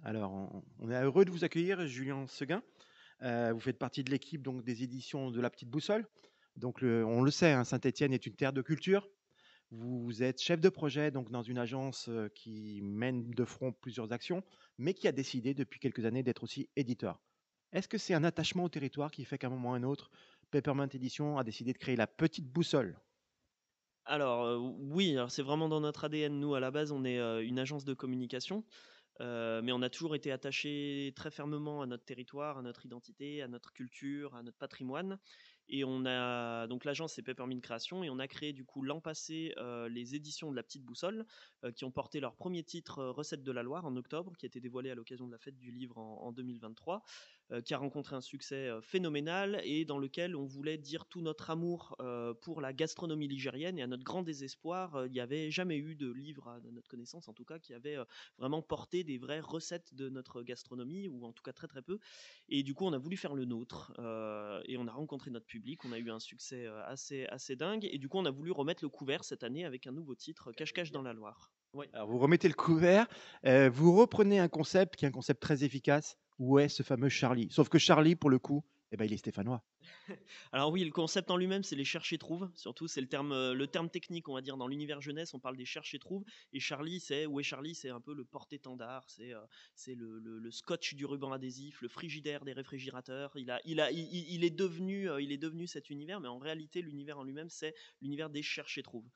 Alors, on est heureux de vous accueillir, Julien Seguin. Vous faites partie de l'équipe donc des éditions de La Petite Boussole. Donc, on le sait, hein, Saint-Étienne est une terre de culture. Vous êtes chef de projet donc dans une agence qui mène de front plusieurs actions, mais qui a décidé depuis quelques années d'être aussi éditeur. Est-ce que c'est un attachement au territoire qui fait qu'à un moment ou à un autre, Peppermint Edition a décidé de créer La Petite Boussole? Alors, oui, alors c'est vraiment dans notre ADN. Nous, à la base, on est, une agence de communication, mais on a toujours été attachés très fermement à notre territoire, à notre identité, à notre culture, à notre patrimoine et on a donc l'agence, c'est Peppermint Création et on a créé du coup l'an passé, les éditions de La Petite Boussole, qui ont porté leur premier titre, Recettes de la Loire en octobre, qui a été dévoilé à l'occasion de la fête du livre en 2023, qui a rencontré un succès, phénoménal et dans lequel on voulait dire tout notre amour, pour la gastronomie ligérienne et à notre grand désespoir, il n'y avait jamais eu de livre à notre connaissance en tout cas qui avait, vraiment porté des vraies recettes de notre gastronomie ou en tout cas très, très peu et du coup, on a voulu faire le nôtre, et on a rencontré notre public. On a eu un succès, assez dingue et du coup, on a voulu remettre le couvert cette année avec un nouveau titre, Cache-cache dans la Loire. Oui. Alors, vous remettez le couvert, vous reprenez un concept qui est un concept très efficace. Où est ce fameux Charlie? Sauf que Charlie, pour le coup, eh ben, il est stéphanois. Alors oui, le concept en lui-même, c'est les cherche et trouve. Surtout, c'est le terme technique, on va dire, dans l'univers jeunesse, on parle des cherche et trouve. Et Charlie, c'est où est Charlie? C'est un peu le porte-étendard, c'est le scotch du ruban adhésif, le frigidaire des réfrigérateurs. Il est devenu cet univers, mais en réalité, l'univers en lui-même, c'est l'univers des cherche et trouve.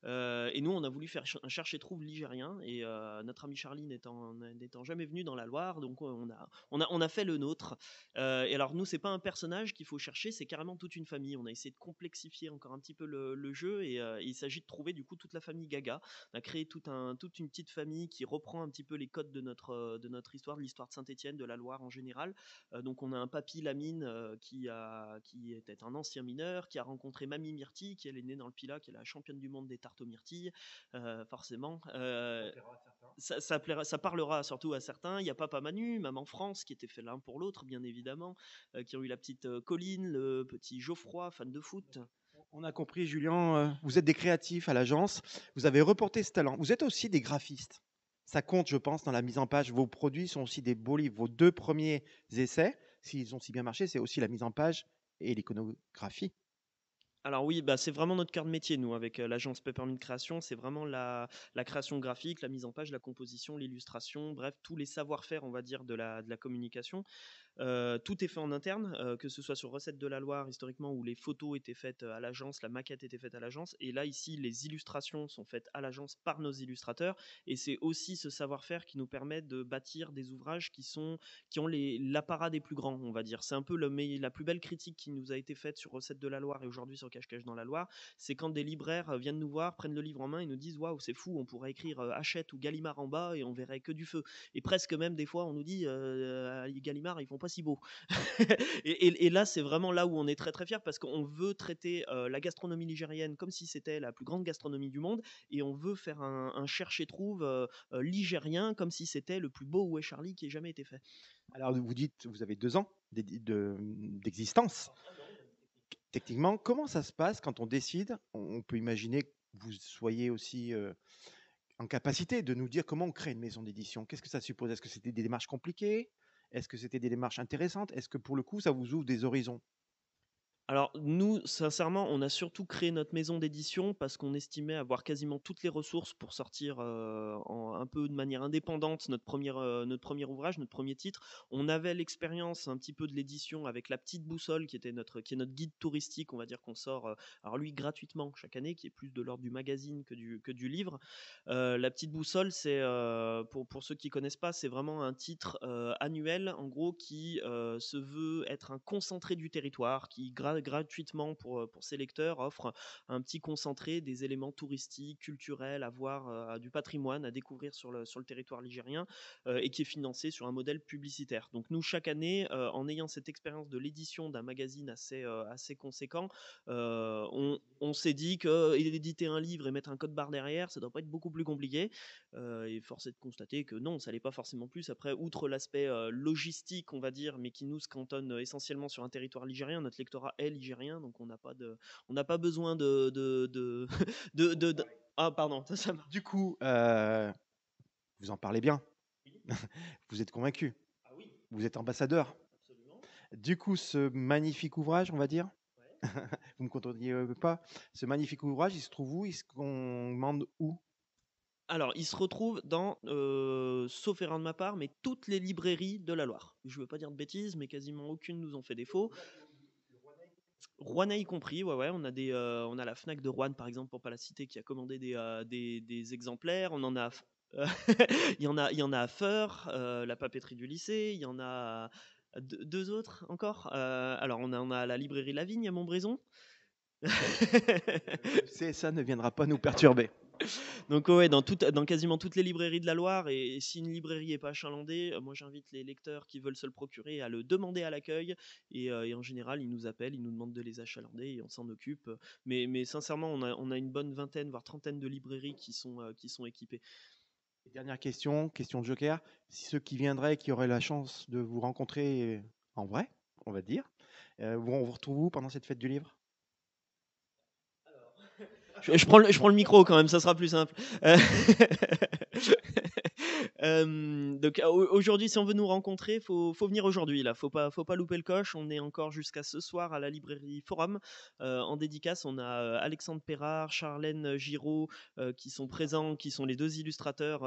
Et nous, on a voulu faire un cherche et trouve ligérien. Et notre ami Charlie n'étant jamais venu dans la Loire, donc on a fait le nôtre. Et alors nous, c'est pas un personnage qu'il faut chercher, c'est carrément toute une famille. On a essayé de complexifier encore un petit peu le jeu et il s'agit de trouver du coup toute la famille Gaga. On a créé toute une petite famille qui reprend un petit peu les codes de notre histoire, de l'histoire de Saint-Étienne, de la Loire en général. Donc on a un papy Lamine qui était un ancien mineur, qui a rencontré Mamie Myrtille, qui elle est née dans le Pilat, qui est la championne du monde des tartes aux myrtilles, forcément. Ça parlera surtout à certains. Il y a Papa Manu, Maman France, qui étaient faits l'un pour l'autre, bien évidemment, qui ont eu la petite Colline, le petit Geoffroy, fan de foot. On a compris, Julien, vous êtes des créatifs à l'agence, vous avez reporté ce talent. Vous êtes aussi des graphistes. Ça compte, je pense, dans la mise en page. Vos produits sont aussi des beaux livres. Vos deux premiers essais, s'ils ont si bien marché, c'est aussi la mise en page et l'iconographie. Alors oui, bah, c'est vraiment notre cœur de métier, nous, avec l'agence Peppermint Création. C'est vraiment la création graphique, la mise en page, la composition, l'illustration, bref, tous les savoir-faire, on va dire, de la communication. Tout est fait en interne, que ce soit sur Recettes de la Loire historiquement où les photos étaient faites à l'agence, la maquette était faite à l'agence, et là ici les illustrations sont faites à l'agence par nos illustrateurs, et c'est aussi ce savoir-faire qui nous permet de bâtir des ouvrages qui ont l'apparat des plus grands, on va dire. C'est un peu la plus belle critique qui nous a été faite sur Recettes de la Loire et aujourd'hui sur Cache-Cache dans la Loire, c'est quand des libraires viennent nous voir, prennent le livre en main et nous disent waouh c'est fou, on pourrait écrire Hachette ou Gallimard en bas et on verrait que du feu. Et presque même des fois on nous dit Gallimard ils font pas si beau. Et là c'est vraiment là où on est très très fier parce qu'on veut traiter la gastronomie ligérienne comme si c'était la plus grande gastronomie du monde et on veut faire un cherche et trouve ligérien comme si c'était le plus beau Où est Charlie qui ait jamais été fait. Alors, vous dites, vous avez 2 ans d'existence. Alors, un an, même, Techniquement, comment ça se passe quand on décide? On peut imaginer que vous soyez aussi en capacité de nous dire comment on crée une maison d'édition. Qu'est-ce que ça suppose? Est-ce que c'était des démarches compliquées? Est-ce que c'était des démarches intéressantes? Est-ce que pour le coup, ça vous ouvre des horizons? Alors nous, sincèrement, on a surtout créé notre maison d'édition parce qu'on estimait avoir quasiment toutes les ressources pour sortir un peu de manière indépendante notre premier ouvrage, notre premier titre. On avait l'expérience un petit peu de l'édition avec La Petite Boussole qui est notre guide touristique, on va dire qu'on sort, alors lui gratuitement chaque année, qui est plus de l'ordre du magazine que du livre. La Petite Boussole, c'est pour ceux qui connaissent pas, c'est vraiment un titre annuel, en gros, qui se veut être un concentré du territoire, qui gratuitement pour ses lecteurs offre un petit concentré des éléments touristiques, culturels, à voir, du patrimoine à découvrir sur le territoire ligérien et qui est financé sur un modèle publicitaire. Donc nous, chaque année, en ayant cette expérience de l'édition d'un magazine assez conséquent, on s'est dit que éditer un livre et mettre un code barre derrière, ça doit pas être beaucoup plus compliqué. Et force est de constater que non, ça l'est pas forcément plus. Après, outre l'aspect logistique, on va dire, mais qui nous se cantonne essentiellement sur un territoire ligérien, notre lectorat est ligérien, donc on n'a pas besoin ah pardon, ça marche. Du coup, vous en parlez bien. Vous êtes convaincu, Ah oui, vous êtes ambassadeur. absolument. Du coup, ce magnifique ouvrage, on va dire, Ouais. vous me contredisez pas, ce magnifique ouvrage, il se trouve où? Il se commande où? Alors, il se retrouve dans, sauf erreur de ma part, mais toutes les librairies de la Loire. Je veux pas dire de bêtises, mais quasiment aucune nous ont fait défaut. Rouennais y compris, ouais, ouais, on a la Fnac de Roanne, par exemple, pour pas la citer, qui a commandé des exemplaires. On en a, il y en a à Feur, la papeterie du lycée. Il y en a deux autres encore. Alors, on a à la librairie Lavigne à Montbrison. Le CSA ne viendra pas nous perturber. Donc ouais, dans quasiment toutes les librairies de la Loire, et si une librairie n'est pas achalandée, moi j'invite les lecteurs qui veulent se le procurer à le demander à l'accueil, et en général ils nous appellent, ils nous demandent de les achalander et on s'en occupe. Mais sincèrement, on a une bonne vingtaine, voire trentaine de librairies qui sont équipées. Et dernière question, question de joker. Si ceux qui viendraient, qui auraient la chance de vous rencontrer en vrai, on va dire, on vous retrouve où pendant cette fête du livre? Je prends le micro quand même, ça sera plus simple. Donc aujourd'hui, si on veut nous rencontrer, faut venir aujourd'hui là. Faut pas louper le coche. On est encore jusqu'à ce soir à la librairie Forum. En dédicace, on a Alexandre Perrard, Charlène Giraud qui sont présents, qui sont les deux illustrateurs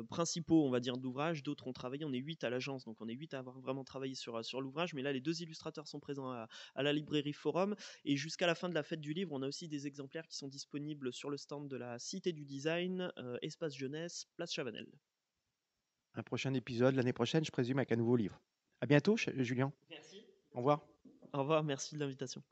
principaux, on va dire, de l'ouvrage. D'autres ont travaillé. On est 8 à l'agence, donc on est 8 à avoir vraiment travaillé sur l'ouvrage. Mais là, les deux illustrateurs sont présents à la librairie Forum. Et jusqu'à la fin de la fête du livre, on a aussi des exemplaires qui sont disponibles sur le stand de la Cité du Design, Espace Jeunesse, Place Chavanel. Un prochain épisode l'année prochaine, je présume, avec un nouveau livre. À bientôt, Julien. Merci. Au revoir. Au revoir, merci de l'invitation.